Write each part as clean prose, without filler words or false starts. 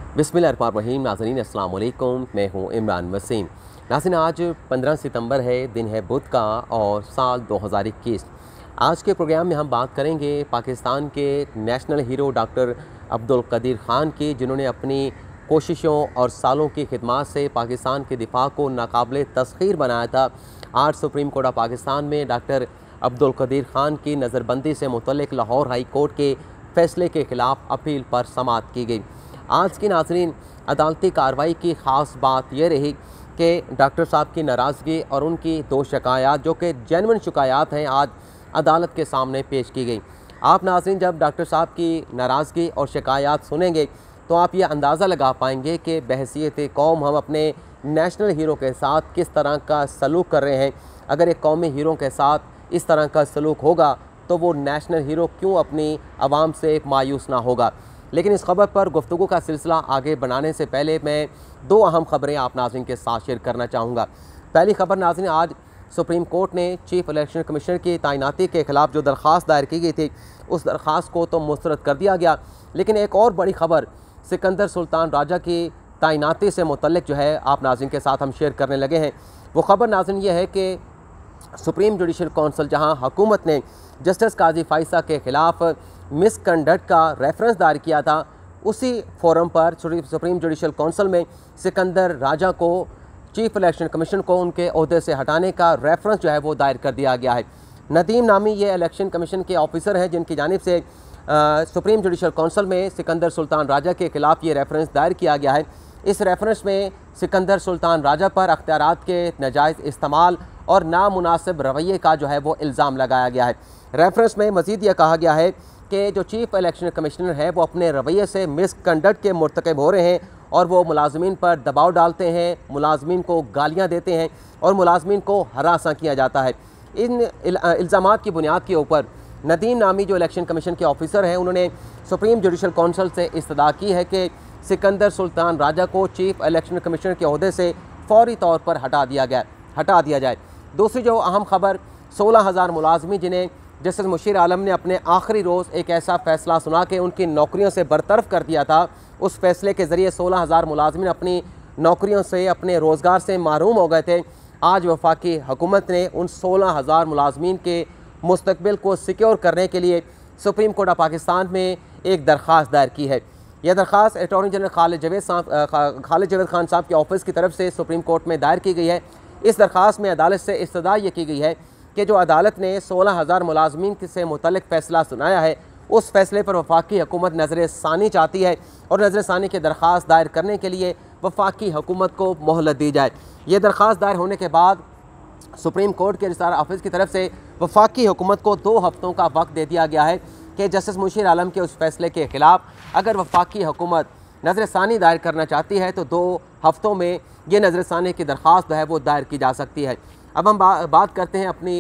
बिस्मिल्लाहिर्रहमानिर्रहीम। नाज़रीन अस्सलाम वालेकुम, मैं हूँ इमरान वसीम। नाज़रीन आज 15 सितंबर है, दिन है बुध का और साल 2021। आज के प्रोग्राम में हम बात करेंगे पाकिस्तान के national hero doctor Abdul Qadeer Khan की, जिन्होंने अपनी कोशिशों और सालों की खिदमत से पाकिस्तान के दिफा को नाकाबिले तस्ख़ीर बनाया था। आज सुप्रीम कोर्ट ऑफ पाकिस्तान में डॉक्टर अब्दुल कदीर ख़ान की नज़रबंदी से मुतल्लिक़ लाहौर हाई कोर्ट के फ़ैसले के ख़िलाफ़ अपील पर समाअत की गई। आज की नाज़रीन अदालती कार्रवाई की ख़ास बात यह रही कि डॉक्टर साहब की नाराज़गी और उनकी दो शिकायत जो कि जेन्युइन शिकायत हैं, आज अदालत के सामने पेश की गई। आप नाज़रीन जब डॉक्टर साहब की नाराज़गी और शिकायत सुनेंगे तो आप ये अंदाज़ा लगा पाएंगे कि बहैसियत कौम हम अपने नेशनल हीरो के साथ किस तरह का सलूक कर रहे हैं। अगर एक कौमी हीरो के साथ इस तरह का सलूक होगा तो वो नेशनल हीरो क्यों अपनी आवाम से मायूस ना होगा। लेकिन इस खबर पर गुफ्तगू का सिलसिला आगे बढ़ाने से पहले मैं दो अहम खबरें आप नाज़रीन के साथ शेयर करना चाहूँगा। पहली खबर नाज़रीन, आज सुप्रीम कोर्ट ने चीफ इलेक्शन कमिश्नर की तैनाती के ख़िलाफ़ जो दरख्वास्त दायर की गई थी, उस दरख्वास्त को तो मुस्तरद कर दिया गया। लेकिन एक और बड़ी खबर सिकंदर सुल्तान राजा की तैनाती से मुतल्लिक़ जो है आप नाज़रीन के साथ हम शेयर करने लगे हैं। वो खबर नाज़रीन ये है कि सुप्रीम जुडिशल कौंसिल जहां हुकूमत ने जस्टिस काजी फ़ाइज़ा के ख़िलाफ़ मिसकंडक्ट का रेफरेंस दायर किया था, उसी फोरम पर सुप्रीम जुडिशल कौंसिल में सिकंदर राजा को चीफ इलेक्शन कमीशन को उनके ओहदे से हटाने का रेफरेंस जो है वो दायर कर दिया गया है। नदीम नामी ये इलेक्शन कमीशन के ऑफिसर हैं जिनकी जानिब से सुप्रीम जुडिशल कौंसिल में सिकंदर सुल्तान राजा के ख़िलाफ़ ये रेफरेंस दायर किया गया है। इस रेफरेंस में सिकंदर सुल्तान राजा पर अख्तियारात के नाजायज़ इस्तेमाल और नामुनासिब रवैये का जो है वो इल्ज़ाम लगाया गया है। रेफरेंस में मज़ीद यह कहा गया है कि जो चीफ इलेक्शन कमिश्नर है वो अपने रवैये से मिसकंडक्ट के मुर्तकब हो रहे हैं और वो मुलाजमीन पर दबाव डालते हैं, मुलाजमीन को गालियाँ देते हैं और मुलाजमीन को हरासा किया जाता है। इन इल्ज़ामात की बुनियाद के ऊपर नदीम नामी जो इलेक्शन कमीशन के ऑफिसर हैं, उन्होंने सुप्रीम जुडिशल कौंसिल से इस्तदा की है कि सिकंदर सुल्तान राजा को चीफ इलेक्शन कमिश्नर के ओहदे से फौरी तौर पर हटा दिया जाए। दूसरी जो अहम खबर, 16,000 मुलाजमी जिन्हें जस्टिस मुशीर आलम ने अपने आखिरी रोज़ एक ऐसा फ़ैसला सुना के उनकी नौकरियों से बरतरफ कर दिया था, उस फैसले के ज़रिए 16,000 मुलाजमीन अपनी नौकरियों से, अपने रोज़गार से महरूम हो गए थे। आज वफाकी हुकूमत ने उन 16,000 मुलाजमीन के मुस्तकबिल को सिक्योर करने के लिए सुप्रीम कोर्ट ऑफ पाकिस्तान में एक दरख्वास्त दायर की है। यह दरख्वास्त अटॉर्नी जनरल खालिद जावेद खान साहब के ऑफिस की तरफ से सुप्रीम कोर्ट में दायर की गई है। इस दरख्वास्त में अदालत से इस्तदा ये की गई है कि जो अदालत ने 16,000 मुलाजमीन से मुतल्लिक़ फ़ैसला सुनाया है, उस फ़ैसले पर वफाकी हुकूमत नज़र सानी चाहती है और नज़र सानी की दरख्वास्त दायर करने के लिए वफाकी हुकूमत को मोहलत दी जाए। ये दरख्वास्त दायर होने के बाद सुप्रीम कोर्ट के रजिस्ट्रार ऑफिस की तरफ से वफाकी हुकूमत को 2 हफ्तों का वक्त दे दिया गया है कि जस्टिस मुशीर आलम के उस फैसले के ख़िलाफ़ अगर वफाकी हुकूमत नज़र सानी दायर करना चाहती है तो 2 हफ्तों में ये नज़र सानी की दरख्वास्त है वो दायर की जा सकती है। अब हम बात करते हैं अपनी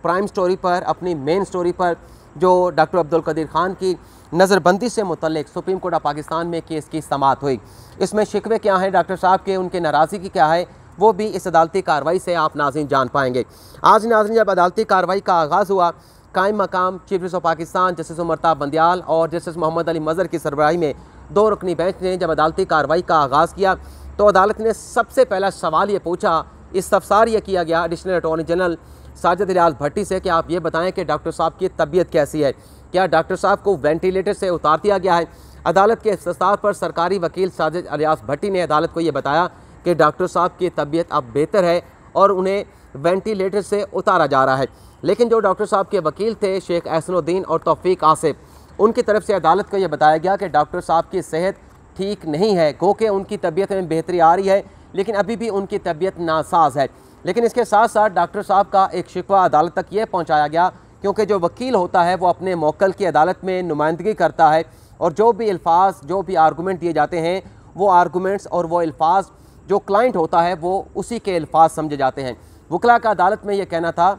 प्राइम स्टोरी पर, अपनी मेन स्टोरी पर, जो डॉक्टर अब्दुल कदीर ख़ान की नज़रबंदी से मुतल्लिक़ सुप्रीम कोर्ट ऑफ पाकिस्तान में केस की समाअत हुई। इसमें शिकवे क्या हैं डॉक्टर साहब के, उनके नाराज़गी क्या है, वो भी इस अदालती कार्रवाई से आप नाज़रीन जान पाएंगे। आज नाज़रीन जब अदालती कार्रवाई का आगाज़ हुआ, कायम मकाम chief justice of Pakistan justice उमरताब बंदियाल और जस्टिस मोहम्मद अली मज़हर की सरबराही में 2 रुकनी बेंच ने जब अदालती कार्रवाई का आगाज़ किया तो अदालत ने सबसे पहला सवाल ये पूछा, इस्तफसार ये किया गया additional attorney general Sajid Ilyas Bhatti से कि आप ये बताएं कि डॉक्टर साहब की तबीयत कैसी है, क्या डॉक्टर साहब को वेंटिलेटर से उतार दिया गया है। अदालत के इस्तफसार पर सरकारी वकील साजिद इलियास भट्टी ने अदालत को ये बताया कि डॉक्टर साहब की तबीयत अब बेहतर है और उन्हें वेंटिलेटर से उतारा जा रहा है। लेकिन जो डॉक्टर साहब के वकील थे शेख एहसनुद्दीन और तौफीक आसिफ, उनकी तरफ से अदालत को यह बताया गया कि डॉक्टर साहब की सेहत ठीक नहीं है, गो कि उनकी तबीयत में बेहतरी आ रही है लेकिन अभी भी उनकी तबीयत नासाज है। लेकिन इसके साथ साथ डॉक्टर साहब का एक शिकवा अदालत तक ये पहुँचाया गया, क्योंकि जो वकील होता है वो अपने मौक्कल की अदालत में नुमाइंदगी करता है और जो भी अल्फाज, जो भी आर्गूमेंट दिए जाते हैं, वो आर्गूमेंट्स और वो अल्फाज जो क्लाइंट होता है वो उसी के अल्फाज समझे जाते हैं। वकला का अदालत में ये कहना था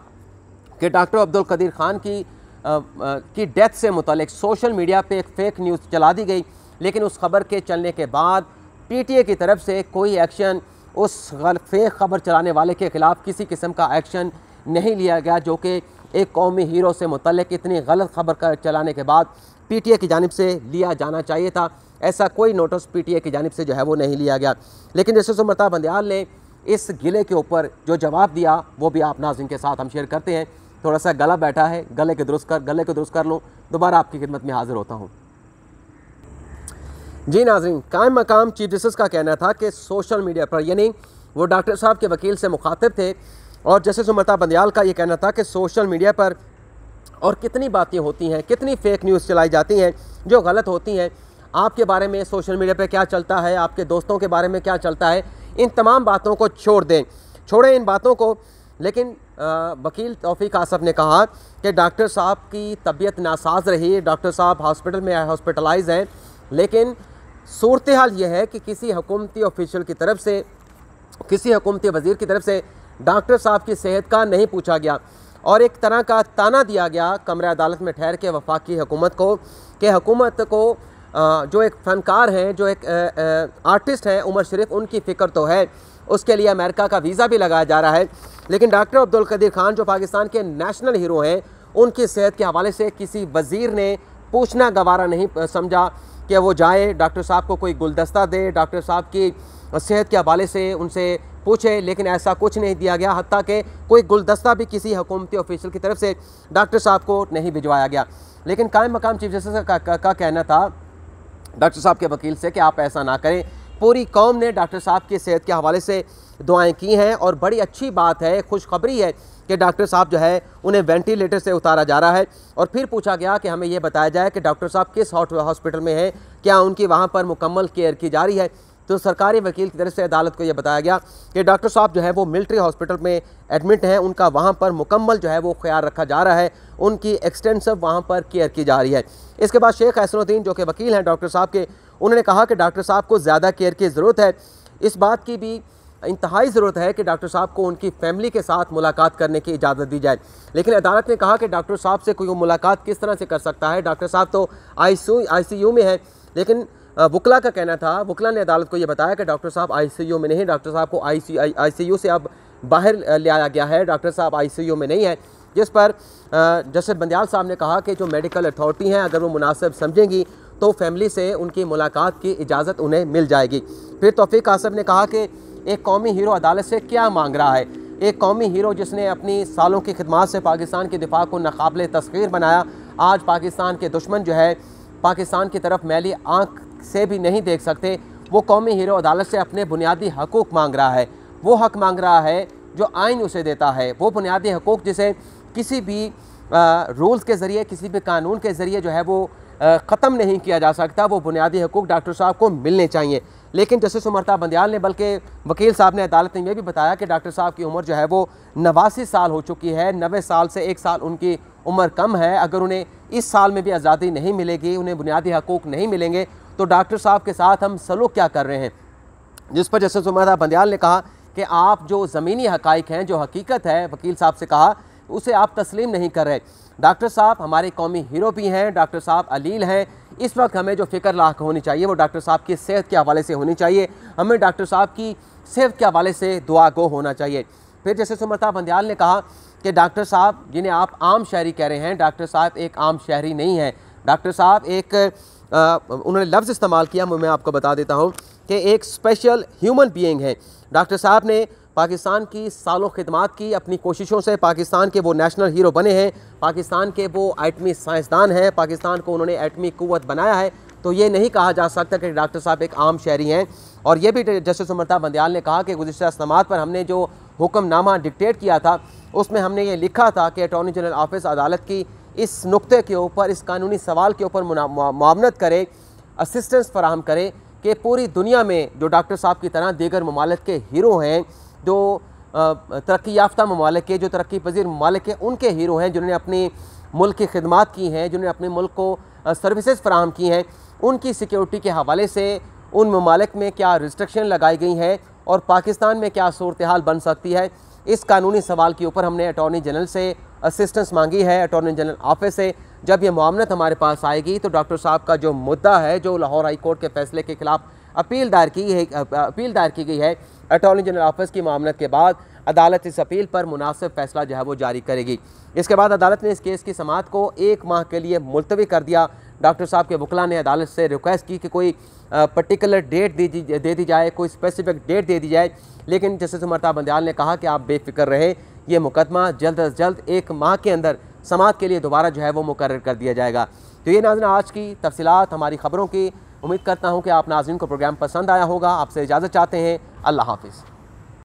कि डॉक्टर अब्दुल कदीर ख़ान की डेथ से मुतल्लिक़ सोशल मीडिया पे एक फ़ेक न्यूज़ चला दी गई, लेकिन उस खबर के चलने के बाद PTA की तरफ से कोई एक्शन, उस फेक खबर चलाने वाले के ख़िलाफ़ किसी किस्म का एक्शन नहीं लिया गया, जो कि एक कौमी हीरो से मुतल्लिक़ इतनी गलत खबर का चलाने के बाद PTA की जानिब से लिया जाना चाहिए था। ऐसा कोई नोटिस पीटीए की जानिब से जो है वो नहीं लिया गया। लेकिन जस्टिस उमर बंदियाल ने इस गिले के ऊपर जो जवाब दिया वो भी आप नाज़रीन के साथ हम शेयर करते हैं। थोड़ा सा गला बैठा है, गले को दुरुस्त कर लूँ, दोबारा आपकी खिदमत में हाजिर होता हूँ। जी नाज़रीन, कायम मकाम चीफ जस्टिस का कहना था कि सोशल मीडिया पर, यानी वो डॉक्टर साहब के वकील से मुखातिब थे, और जस्टिस उमर बंदियाल का ये कहना था कि सोशल मीडिया पर और कितनी बातें होती हैं, कितनी फेक न्यूज़ चलाई जाती हैं जो गलत होती हैं। आपके बारे में सोशल मीडिया पर क्या चलता है, आपके दोस्तों के बारे में क्या चलता है, इन तमाम बातों को छोड़ें इन बातों को। लेकिन वकील तौफीक आसफ ने कहा कि डॉक्टर साहब की तबीयत नासाज रही, डॉक्टर साहब हॉस्पिटल में हॉस्पिटलाइज हैं, लेकिन सूरत हाल ये है कि किसी हुकूमती ऑफिशियल की तरफ से, किसी हुकूमती वज़ीर की तरफ से डॉक्टर साहब की सेहत का नहीं पूछा गया, और एक तरह का ताना दिया गया कमरे अदालत में ठहर के वफाकी हुकूमत को कि हुकूमत को जो एक फ़नकार हैं, जो एक आर्टिस्ट हैं उमर शरीफ, उनकी फ़िक्र तो है, उसके लिए अमेरिका का वीज़ा भी लगाया जा रहा है, लेकिन डॉक्टर अब्दुल कदीर खान जो पाकिस्तान के नेशनल हीरो हैं, उनकी सेहत के हवाले से किसी वज़ीर ने पूछना गवारा नहीं समझा कि वो जाए डॉक्टर साहब को कोई गुलदस्ता दे, डॉक्टर साहब की सेहत के हवाले से उनसे पूछे। लेकिन ऐसा कुछ नहीं दिया गया, हत्ता कि कोई गुलदस्ता भी किसी हुकूमती ऑफिशियल की तरफ से डॉक्टर साहब को नहीं भिजवाया गया। लेकिन कायम मकाम चीफ जस्टिस का कहना था डॉक्टर साहब के वकील से कि आप ऐसा ना करें। पूरी कौम ने डॉक्टर साहब की सेहत के हवाले से दुआएं की हैं, और बड़ी अच्छी बात है, खुशखबरी है कि डॉक्टर साहब जो है उन्हें वेंटिलेटर से उतारा जा रहा है। और फिर पूछा गया कि हमें यह बताया जाए कि डॉक्टर साहब किस हॉस्पिटल में हैं, क्या उनकी वहाँ पर मुकम्मल केयर की जा रही है। तो सरकारी वकील की तरफ से अदालत को यह बताया गया कि डॉक्टर साहब जो है वो मिलिट्री हॉस्पिटल में एडमिट हैं, उनका वहाँ पर मुकम्मल जो है वो ख्याल रखा जा रहा है, उनकी एक्सटेंसिव वहाँ पर केयर की जा रही है। इसके बाद शेख हसनुद्दीन जो कि वकील हैं डॉक्टर साहब के, उन्होंने कहा कि डॉक्टर साहब को ज़्यादा केयर की ज़रूरत है। इस बात की भी इंतहाई ज़रूरत है कि डॉक्टर साहब को उनकी फैमिली के साथ मुलाकात करने की इजाज़त दी जाए। लेकिन अदालत ने कहा कि डॉक्टर साहब से कोई मुलाकात किस तरह से कर सकता है, डॉक्टर साहब तो ICU में है। लेकिन वकला का कहना था, वकला ने अदालत को यह बताया कि डॉक्टर साहब ICU में नहीं, डॉक्टर साहब को ICU से अब बाहर ले आया गया है, डॉक्टर साहब ICU में नहीं है। जिस पर जस्टिस बंदियाल साहब ने कहा कि जो मेडिकल अथॉरिटी हैं अगर वो मुनासिब समझेंगी तो फैमिली से उनकी मुलाकात की इजाज़त उन्हें मिल जाएगी। फिर तौफीक आसफ ने कहा कि एक कौमी हीरो अदालत से क्या मांग रहा है, एक कौमी हीरो जिसने अपनी सालों की खिदमत से पाकिस्तान के दिफा को नाकाबिले तस्खीर बनाया, आज पाकिस्तान के दुश्मन जो है पाकिस्तान की तरफ मैली आँख से भी नहीं देख सकते, वो कौमी हीरो अदालत से अपने बुनियादी हकूक़ मांग रहा है। वो हक मांग रहा है जो आइन उसे देता है, वो बुनियादी हकूक़ जिसे किसी भी रूल्स के ज़रिए, किसी भी कानून के ज़रिए जो है वो ख़त्म नहीं किया जा सकता। वो बुनियादी हकूक़ डॉक्टर साहब को मिलने चाहिए। लेकिन जस्टिस उमर बंदियाल ने, बल्कि वकील साहब ने अदालत में यह भी बताया कि डॉक्टर साहब की उम्र जो है वो 89 साल हो चुकी है, 90 साल से 1 साल उनकी उम्र कम है। अगर उन्हें इस साल में भी आज़ादी नहीं मिलेगी, उन्हें बुनियादी हकूक़ नहीं मिलेंगे, तो डॉक्टर साहब के साथ हम सलूक क्या कर रहे हैं। जिस पर जस्टिस उमर बंदियाल ने कहा कि आप जो ज़मीनी हक़ाइक़ हैं, जो हकीकत है, वकील साहब से कहा, उसे आप तस्लीम नहीं कर रहे। डॉक्टर साहब हमारे कौमी हीरो भी हैं, डॉक्टर साहब अलील हैं। इस वक्त हमें जो फ़िक्र लाख होनी चाहिए वो डॉक्टर साहब की सेहत के हवाले से होनी चाहिए। हमें डॉक्टर साहब की सेहत के हवाले से दुआ गो होना चाहिए। फिर जस्टिस उमर बंदियाल ने कहा कि डॉक्टर साहब जिन्हें आप आम शहरी कह रहे हैं, डॉक्टर साहब एक आम शहरी नहीं है। डॉक्टर साहब एक उन्होंने लफ्ज़ इस्तेमाल किया, मैं आपको बता देता हूँ कि एक स्पेशल ह्यूमन बीइंग है। डॉक्टर साहब ने पाकिस्तान की सालों खिदमत की, अपनी कोशिशों से पाकिस्तान के वो नेशनल हीरो बने हैं, पाकिस्तान के वो एटमी साइंसदान हैं, पाकिस्तान को उन्होंने एटमी कुव्वत बनाया है। तो ये नहीं कहा जा सकता कि डॉक्टर साहब एक आम शहरी हैं। और ये भी जस्टिस उमर बंदियाल ने कहा कि गुज़िश्ता समात पर हमने जो हुक्मनामा डिक्टेट किया था उसमें हमने ये लिखा था कि अटॉर्नी जनरल ऑफिस अदालत की इस नुक्ते के ऊपर, इस कानूनी सवाल के ऊपर मुआवनत करे, असिस्टेंस फराहम करे कि पूरी दुनिया में जो डॉक्टर साहब की तरह दीगर ममालिक के हीरो हैं, जो तरक्की याफ्ता ममालिक के, जो तरक्की पजीर ममालिक के, उनके हीरो हैं, जिन्होंने अपनी मुल्क की खिदमत की हैं, जिन्होंने अपने मुल्क को सर्विसेज फराहम की हैं, उनकी सिक्योरिटी के हवाले से उन ममालिक में क्या रिस्ट्रिक्शन लगाई गई हैं और पाकिस्तान में क्या सूरत हाल बन सकती है, इस कानूनी सवाल के ऊपर हमने अटॉर्नी जनरल से असिस्टेंस मांगी है, अटॉर्नी जनरल ऑफिस से। जब ये मामलत हमारे पास आएगी तो डॉक्टर साहब का जो मुद्दा है, जो लाहौर हाई कोर्ट के फैसले के खिलाफ अपील दायर की गई है, अटॉर्नी जनरल ऑफिस की मामलत के बाद अदालत इस अपील पर मुनासिब फैसला जो है वो जारी करेगी। इसके बाद अदालत ने इस केस की समाअत को 1 माह के लिए मुलतवी कर दिया। डॉक्टर साहब के वकला ने अदालत से रिक्वेस्ट की कि कोई पर्टिकुलर डेट दे दी जाए, कोई स्पेसिफिक डेट दे दी जाए, लेकिन जस्टिस उमर ता बंदयाल ने कहा कि आप बेफिक्र रहे, ये मुकदमा जल्द अज जल्द 1 माह के अंदर समाअत के लिए दोबारा जो है वो मुकर्रर कर दिया जाएगा। तो ये नाज़रीन आज की तफसीलात हमारी ख़बरों की। उम्मीद करता हूँ कि आप नाज़रीन को प्रोग्राम पसंद आया होगा। आपसे इजाज़त चाहते हैं। अल्लाह हाफ़िज़।